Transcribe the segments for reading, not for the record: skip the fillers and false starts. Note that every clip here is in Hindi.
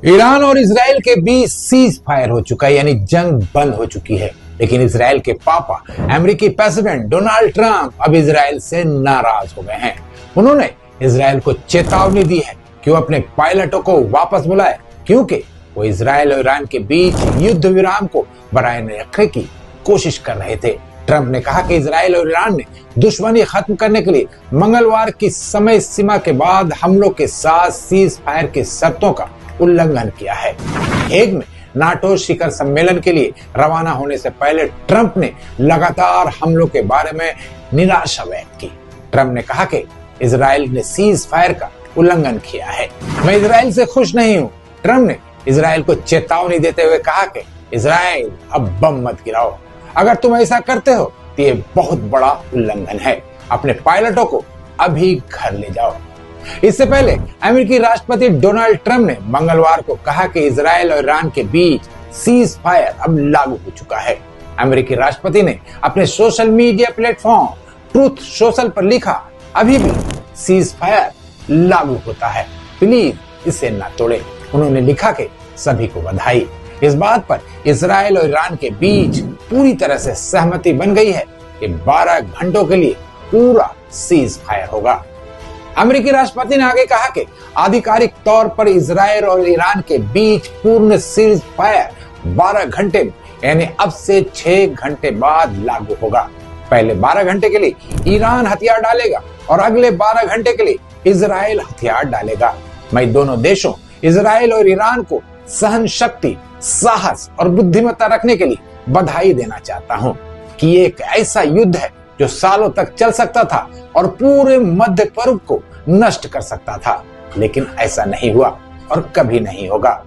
ईरान और इजराइल के बीच सीज फायर हो चुका है, यानी जंग बंद हो चुकी है। लेकिन इजराइल के पापा अमेरिकी प्रेसिडेंट डोनाल्ड ट्रंप अब इजराइल से नाराज हो गए हैं। उन्होंने इजराइल को चेतावनी दी है कि वो अपने पायलटों को वापस बुलाए, क्योंकि वो इजराइल और ईरान के बीच युद्ध विराम को बनाए रखने की कोशिश कर रहे थे। ट्रंप ने कहा कि इजराइल और ईरान ने दुश्मनी खत्म करने के लिए मंगलवार की समय सीमा के बाद हमलों के साथ सीज फायर की शर्तों का उल्लंघन किया है। हेग में नाटो शिखर सम्मेलन के लिए रवाना होने से पहले ट्रंप ने लगातार हमलों के बारे में निराशा व्यक्त की। ट्रंप ने कहा कि इजराइल ने सीज फायर का उल्लंघन किया है। मैं इजराइल से खुश नहीं हूं। ट्रंप ने इजराइल को चेतावनी देते हुए कहा कि इजराइल अब बम मत गिराओ। अगर तुम ऐसा करते हो तो ये बहुत बड़ा उल्लंघन है। अपने पायलटों को अभी घर ले जाओ। इससे पहले अमेरिकी राष्ट्रपति डोनाल्ड ट्रंप ने मंगलवार को कहा कि इजराइल और ईरान के बीच सीज फायर अब लागू हो चुका है। अमेरिकी राष्ट्रपति ने अपने social media platform truth social पर लिखा, अभी भी सीज फायर लागू होता है, प्लीज इसे न तोड़े। उन्होंने लिखा कि सभी को बधाई। इस बात पर इजराइल और ईरान के बीच पूरी तरह से सहमति बन गई है कि 12 घंटों के लिए पूरा सीज फायर होगा। अमेरिकी राष्ट्रपति ने आगे कहा कि आधिकारिक तौर पर इजराइल और ईरान के बीच पूर्ण सीज फायर 12 घंटे यानी अब से 6 घंटे बाद लागू होगा। पहले 12 घंटे के लिए ईरान हथियार डालेगा और अगले 12 घंटे के लिए इजराइल हथियार डालेगा। मैं दोनों देशों इजराइल और ईरान को सहन शक्ति, साहस और बुद्धिमत्ता रखने के लिए बधाई देना चाहता हूं कि ये एक ऐसा युद्ध है जो सालों तक चल सकता था और पूरे मध्य पूर्व को नष्ट कर सकता था, लेकिन ऐसा नहीं हुआ और कभी नहीं होगा।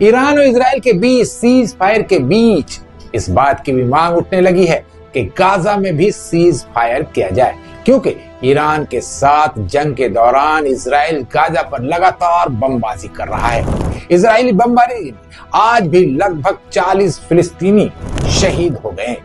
ईरान और इजराइल के बीच सीज फायर के बीच इस बात की भी मांग उठने लगी है कि गाजा में भी सीज फायर किया जाए, क्योंकि ईरान के साथ जंग के दौरान इजराइल गाजा पर लगातार बमबाजी कर रहा है। इजरायली बमबारी में आज भी लगभग 40 फिलिस्तीनी शहीद हो गए।